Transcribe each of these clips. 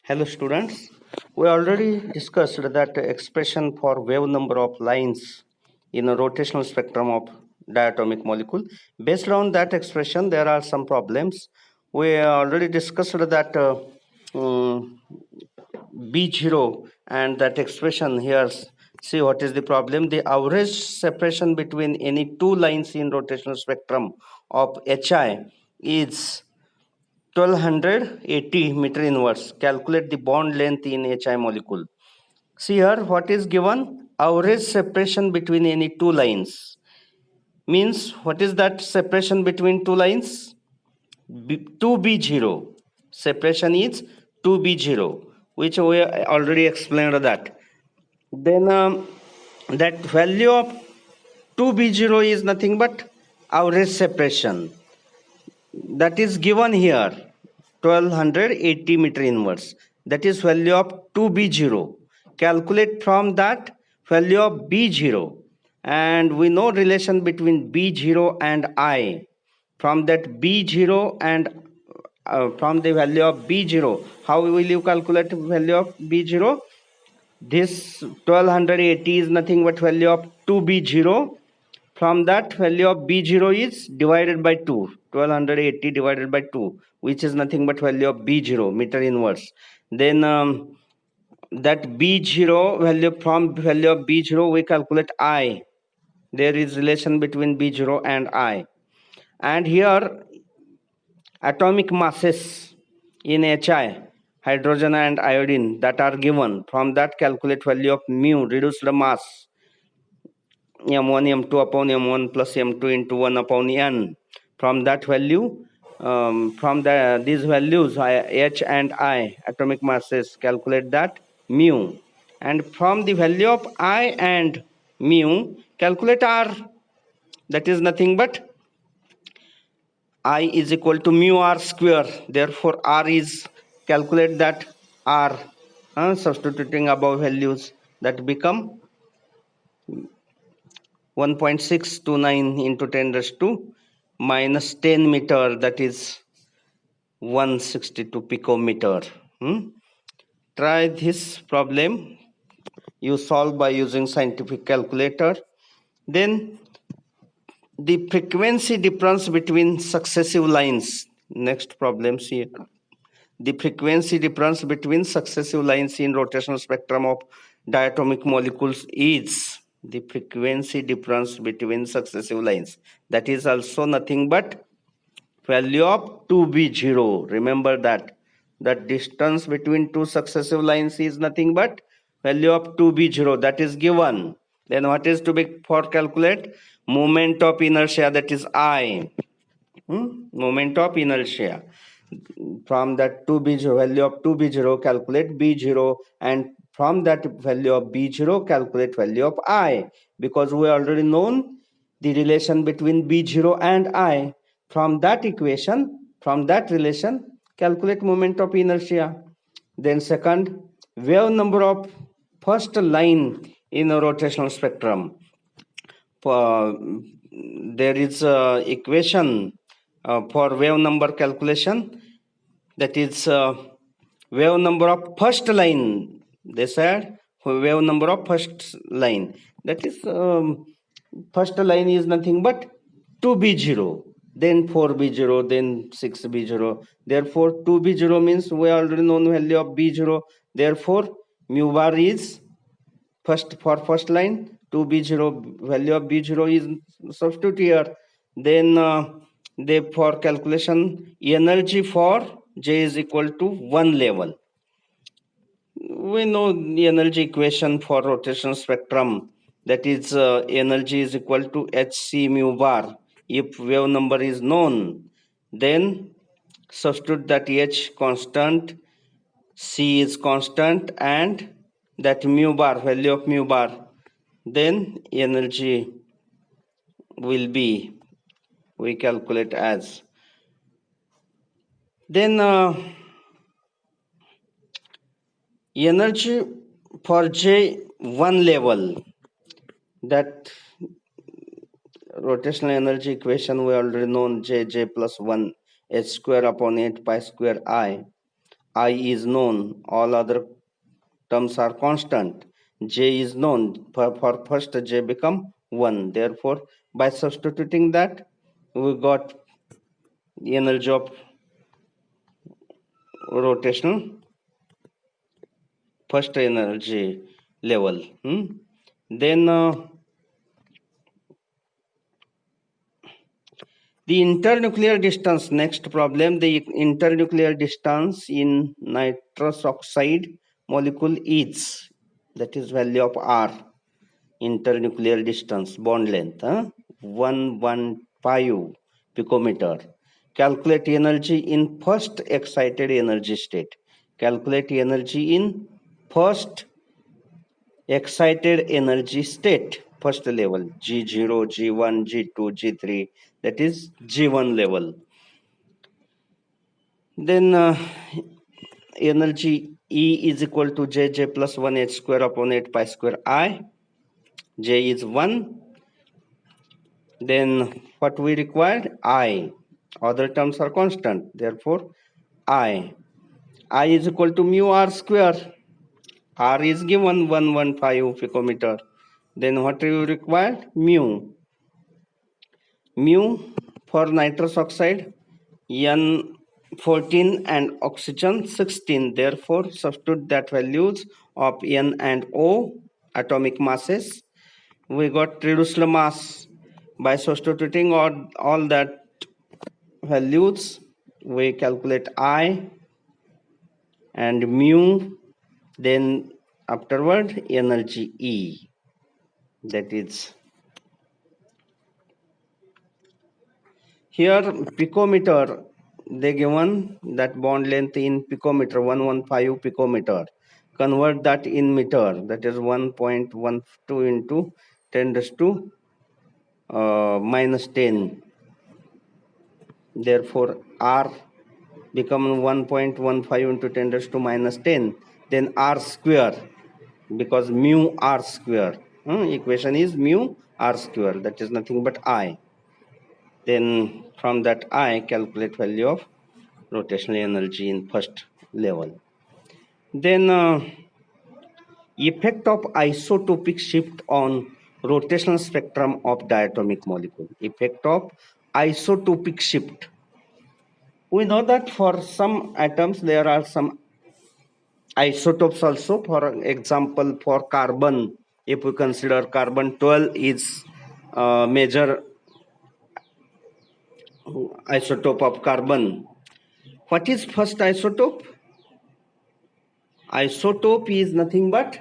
Hello students, we already discussed that expression for wave number of lines in a rotational spectrum of diatomic molecule. Based on that expression, there are some problems. We already discussed that um, B0 and that expression here. See what is the problem? The average separation between any two lines in rotational spectrum of HI is 1280 meter inverse. Calculate the bond length in HI molecule. See here what is given? Average separation between any two lines. Means what is that separation between two lines? 2B0. Separation is 2B0, which we already explained that. Then that value of 2B0 is nothing but average separation. That is given here 1280 meter inverse, that is value of 2b0. Calculate from that value of b0, and we know relation between b0 and I. From that b0 and from the value of b0, how will you calculate value of b0? This 1280 is nothing but value of 2b0. From that, value of b0 is divided by 2. 1280 divided by 2, which is nothing but value of b0, meter inverse. Then that b0 value, from value of b0 we calculate I. There is relation between b0 and I. And here atomic masses in HI, hydrogen and iodine, that are given. From that, calculate value of mu, reduced mass, m1 m2 upon m1 plus m2 into 1 upon n. From that value, from these values H and I, atomic masses, calculate that mu, and from the value of I and mu, calculate R. That is nothing but I is equal to mu R square. Therefore R is, calculate that R, substituting above values, that become 1.629 into 10 raised to minus 10 meter, that is 162 picometer. Try this problem, you solve by using scientific calculator. Then the frequency difference between successive lines. Next problem, see, the frequency difference between successive lines in rotational spectrum of diatomic molecules is the frequency difference between successive lines. That is also nothing but value of 2b0. Remember that distance between two successive lines is nothing but value of 2b0, that is given. Then what is to be for calculate? Moment of inertia, that is I. Moment of inertia. From that 2b0, value of 2b0, calculate b0, and from that value of b0, calculate value of I, because we already known the relation between b0 and I. From that equation, from that relation, calculate moment of inertia. Then second, wave number of first line in a rotational spectrum. There is a equation for wave number calculation, that is wave number of first line. They said wave number of first line, that is first line is nothing but 2b0, then 4b0, then 6b0. Therefore 2b0 means we already know value of b0. Therefore mu bar is first, for first line 2b0, value of b0 is substitute here. Then they, for calculation energy for J is equal to 1 level, we know the energy equation for rotation spectrum, that is energy is equal to hc mu bar. If wave number is known, then substitute that h constant, c is constant, and that mu bar, value of mu bar, then energy will be, we calculate as. Then energy for J1 level, that rotational energy equation we already known, J plus 1 h square upon 8 pi square I. I is known, all other terms are constant. J is known, for first J become 1. Therefore, by substituting that, we got energy of rotational first energy level. Then the internuclear distance, next problem, the internuclear distance in nitrous oxide molecule is, that is value of R, internuclear distance, bond length, 115 picometer. Calculate energy in first excited energy state. Calculate energy in first excited energy state, first level, G0, G1, G2, G3, that is G1 level. Then energy E is equal to J plus 1 h square upon 8 pi square I. J is 1. Then what we required? I. Other terms are constant. Therefore, I is equal to mu R square. R is given 115 picometer. Then what do you require? Mu. Mu for nitrous oxide, N14 and oxygen 16. Therefore, substitute that values of N and O, atomic masses. We got reduced mass. By substituting all that values, we calculate I and mu, then afterward energy E, that is here picometer, they given that bond length in picometer, 115 picometer. Convert that in meter, that is 1.12 into 10 raised to minus 10. Therefore, R become 1.15 into 10 raised to minus 10. Then R square, because mu R square. Equation is mu R square, that is nothing but I. Then from that I calculate value of rotational energy in first level. Then effect of isotopic shift on rotational spectrum of diatomic molecule. Effect of isotopic shift. We know that for some atoms there are some isotopes also. For example, for carbon, if we consider carbon 12 is major isotope of carbon. What is first isotope? Isotope is nothing but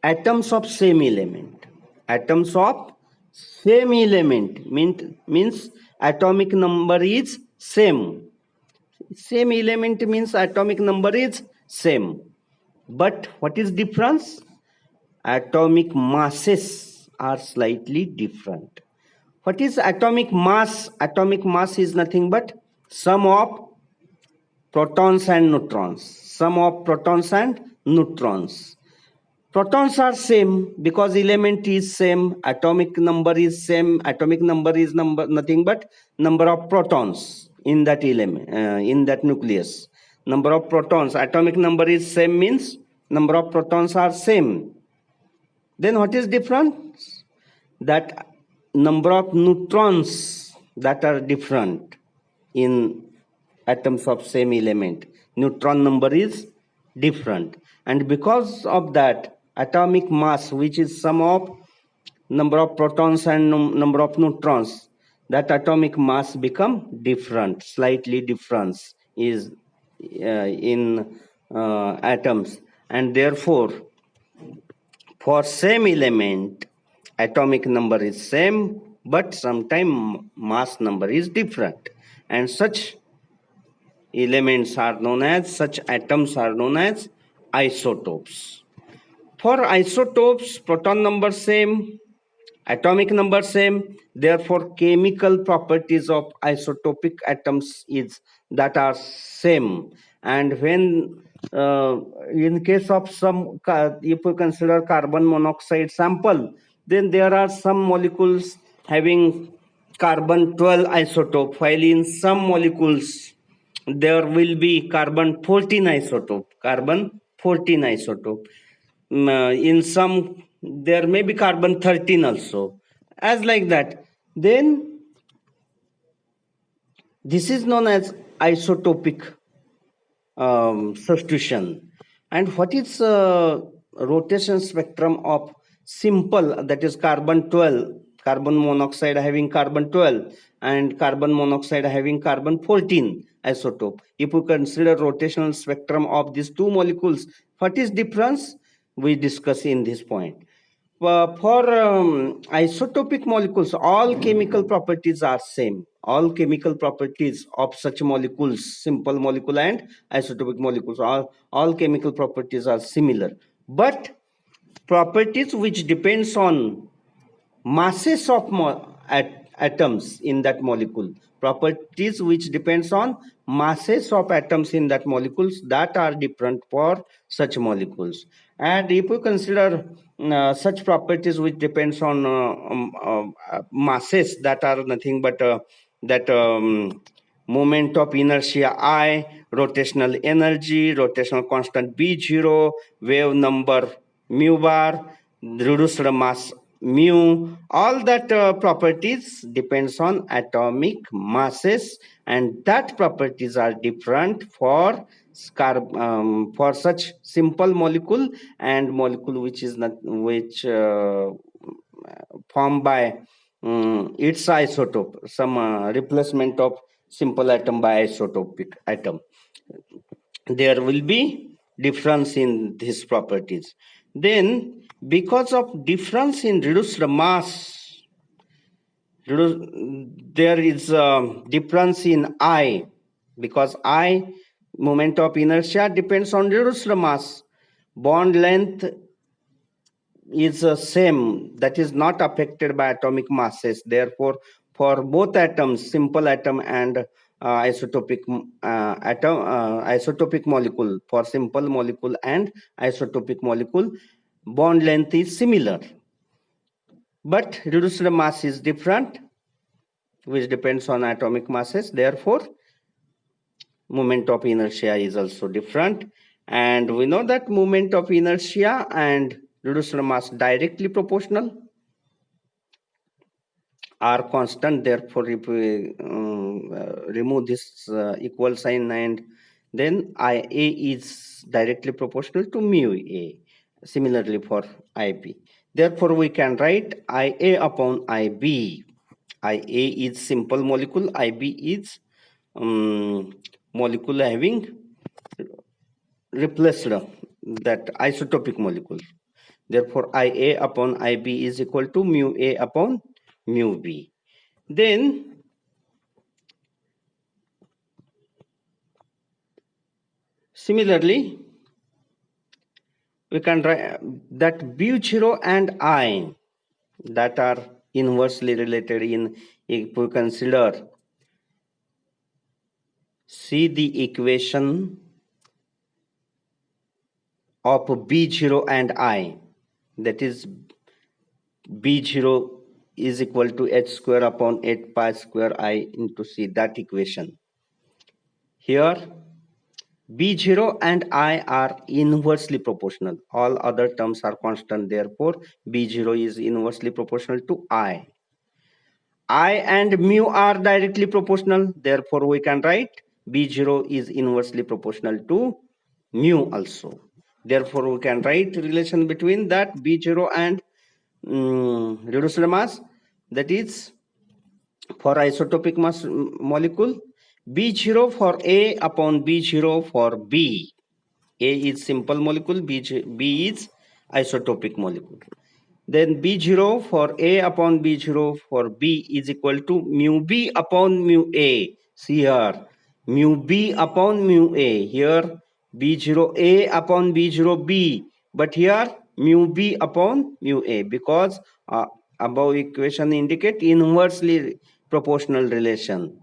atoms of same element. Atoms of same element means atomic number is same. Same element means atomic number is same. But what is difference? Atomic masses are slightly different. What is atomic mass? Atomic mass is nothing but sum of protons and neutrons. Sum of protons and neutrons. Protons are same because element is same, atomic number is same. Atomic number is nothing but number of protons in that element, in that nucleus. Number of protons, atomic number is same means number of protons are same. Then what is different? That number of neutrons that are different in atoms of same element. Neutron number is different. And because of that, atomic mass, which is sum of number of protons and number of neutrons, that atomic mass become different, slightly difference is in atoms. And therefore, for same element, atomic number is same, but sometimes mass number is different. And such elements are known as, such atoms are known as isotopes. For isotopes, proton number same, atomic number same, therefore chemical properties of isotopic atoms is that are same. And when in case of some, if we consider carbon monoxide sample, then there are some molecules having carbon 12 isotope, while in some molecules there will be carbon 14 isotope, carbon 14 isotope. In some, there may be carbon 13 also, as like that. Then this is known as isotopic substitution. And what is rotation spectrum of simple, that is carbon 12, carbon monoxide having carbon 12 and carbon monoxide having carbon 14 isotope? If we consider rotational spectrum of these two molecules, what is difference? We discuss in this point. For isotopic molecules, all chemical properties are same. All chemical properties of such molecules, simple molecule and isotopic molecules, all chemical properties are similar. But properties which depends on masses of atoms in that molecule, properties which depends on masses of atoms in that molecules, that are different for such molecules. And if we consider such properties which depends on masses, that are nothing but that moment of inertia I, rotational energy, rotational constant B0, wave number mu bar, reduced mass mu, all that properties depends on atomic masses, and that properties are different for for such simple molecule and molecule which is not, which formed by its isotope, some replacement of simple atom by isotopic atom. There will be difference in these properties. Then because of difference in reduced mass, there is a difference in I, because I, moment of inertia, depends on reduced mass. Bond length is the same, that is not affected by atomic masses. Therefore, for both atoms, simple atom and isotopic isotopic molecule, for simple molecule and isotopic molecule, bond length is similar, but reduced mass is different, which depends on atomic masses. Therefore, moment of inertia is also different. And we know that moment of inertia and reduced mass directly proportional, are constant. Therefore, if we remove this equal sign, and then Ia is directly proportional to mu A. Similarly for Ip. Therefore, we can write Ia upon Ib. Ia is simple molecule, Ib is molecule having replaced that isotopic molecule. Therefore, Ia upon Ib is equal to mu A upon mu B. Then similarly, we can write that Bu0 and I, that are inversely related in, if we consider, see the equation of B0 and I, that is B0 is equal to h square upon 8 pi square I into C, that equation. Here B0 and I are inversely proportional. All other terms are constant. Therefore, B0 is inversely proportional to I. I and mu are directly proportional. Therefore, we can write B0 is inversely proportional to mu also. Therefore, we can write relation between that B0 and reduced mass, that is for isotopic mass molecule, B0 for A upon B0 for B. A is simple molecule, B is isotopic molecule. Then B0 for A upon B0 for B is equal to mu B upon mu A. See here, mu B upon mu A. Here B0A upon B0B. But here mu B upon mu A, because above equation indicate inversely proportional relation.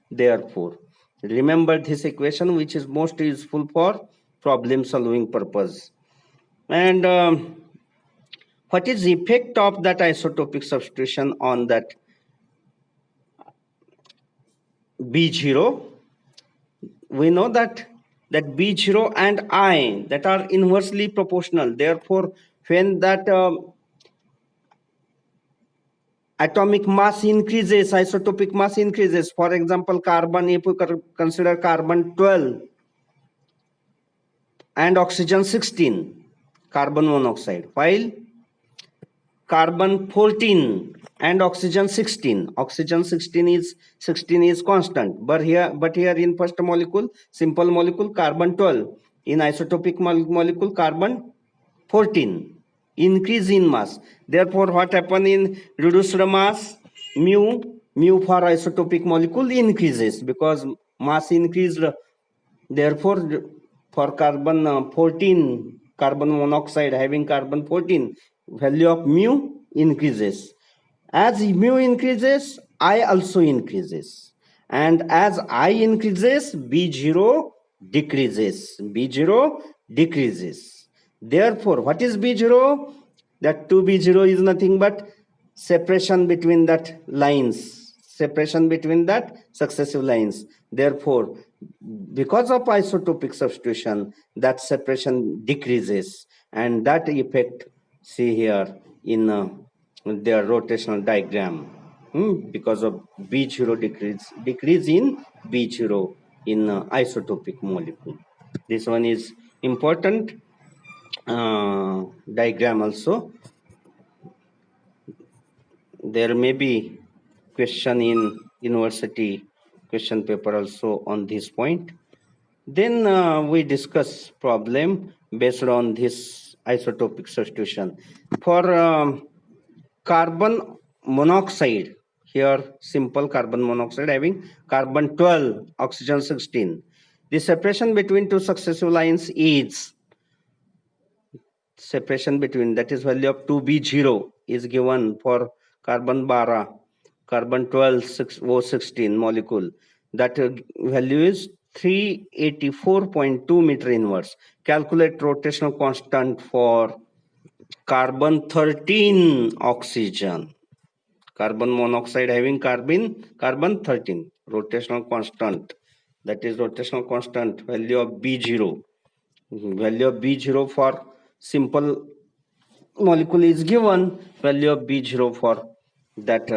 Therefore, remember this equation, which is most useful for problem solving purpose. And what is the effect of that isotopic substitution on that B0? we know that B0 and I that are inversely proportional. Therefore, when that atomic mass increases, isotopic mass increases, for example, carbon, if we consider carbon 12 and oxygen 16, carbon monoxide, while carbon 14 and oxygen 16, oxygen 16 is constant, but here in first molecule, simple molecule, carbon 12, in isotopic molecule, carbon 14, increase in mass. Therefore, what happen in reduced mass, mu for isotopic molecule increases because mass increased. Therefore, for carbon 14, carbon monoxide having carbon 14, value of mu increases. As mu increases, I also increases. And as I increases, B0 decreases. B0 decreases. Therefore, what is B0? That 2B0 is nothing but separation between that lines, separation between that successive lines. Therefore, because of isotopic substitution, that separation decreases, and that effect see here in their rotational diagram. Because of B0 decrease in B0 in isotopic molecule. This one is important diagram also. There may be question in university question paper also on this point. Then we discuss problem based on this isotopic substitution. For carbon monoxide, here simple carbon monoxide having carbon 12, oxygen 16. The separation between two successive lines is separation between, that is value of 2B0 is given for carbon 12, carbon 12, 16 molecule. That value is 384.2 meter inverse. Calculate rotational constant for carbon 13 oxygen. Carbon monoxide having carbon 13. Rotational constant. That is rotational constant value of B0. Value of B0 for simple molecule is given. Value of B0 for that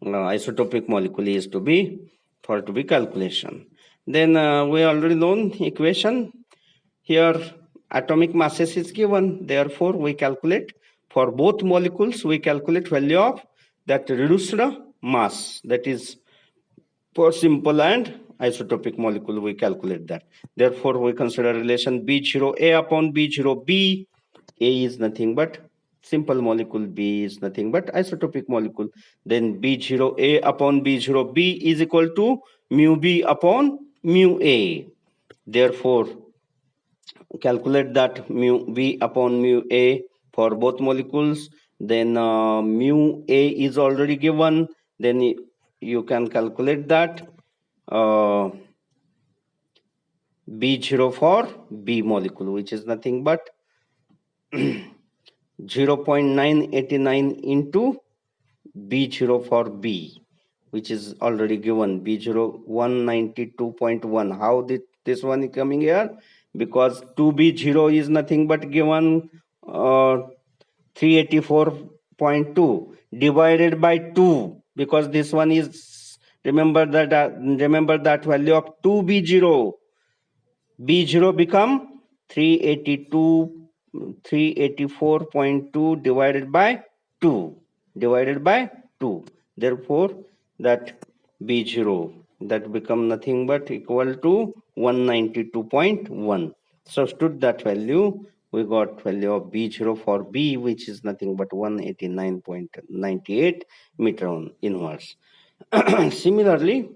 isotopic molecule is to be calculation. Then we already known equation. Here atomic masses is given. Therefore, we calculate for both molecules. We calculate value of that reduced mass. That is for simple and isotopic molecule, we calculate that. Therefore, we consider relation B0A upon B0B. A is nothing but simple molecule, B is nothing but isotopic molecule. Then B0A upon B0B is equal to mu B upon mu A. Therefore, calculate that mu B upon mu A for both molecules. Then mu A is already given. Then you can calculate that B0 for B molecule, which is nothing but 0.989 into B0 for B, which is already given, B0 192.1. How did this one is coming here? Because 2B0 is nothing but given 384.2 divided by 2, because this one is, remember that value of 2B0. B0 become 384.2 divided by 2. Therefore, that B0 that become nothing but equal to 192.1. Substitute that value, we got value of B0 for B, which is nothing but 189.98 meter on inverse. Similarly,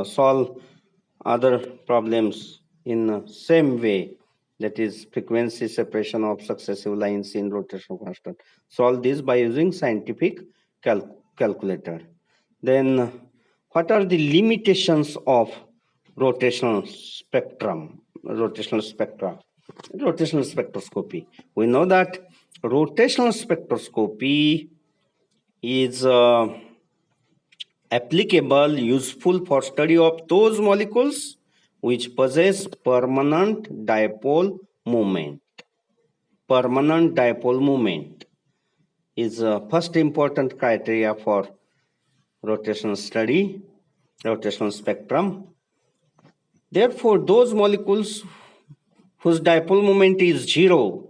solve other problems in same way, that is frequency separation of successive lines in rotational constant. Solve this by using scientific calculator. Then what are the limitations of rotational spectroscopy? We know that rotational spectroscopy is applicable, useful for study of those molecules which possess permanent dipole moment. Permanent dipole moment is first important criteria for rotational study, rotational spectrum. Therefore, those molecules whose dipole moment is zero,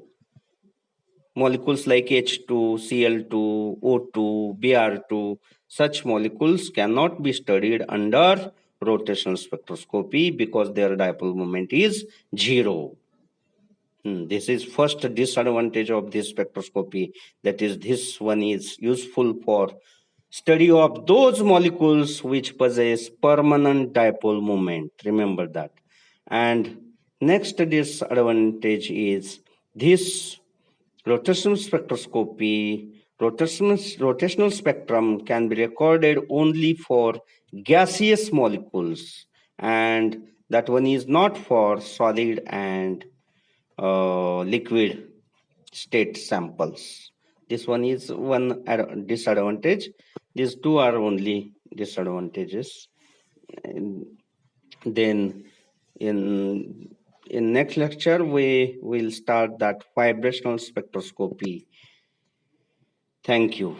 molecules like H2, Cl2, O2, Br2, such molecules cannot be studied under rotational spectroscopy because their dipole moment is zero. This is first disadvantage of this spectroscopy. That is, this one is useful for study of those molecules which possess permanent dipole moment. Remember that. And next disadvantage is this rotational spectroscopy, rotational spectrum can be recorded only for gaseous molecules, and that one is not for solid and liquid state samples. This one is one disadvantage. These two are only disadvantages. And then in next lecture we will start that vibrational spectroscopy. Thank you.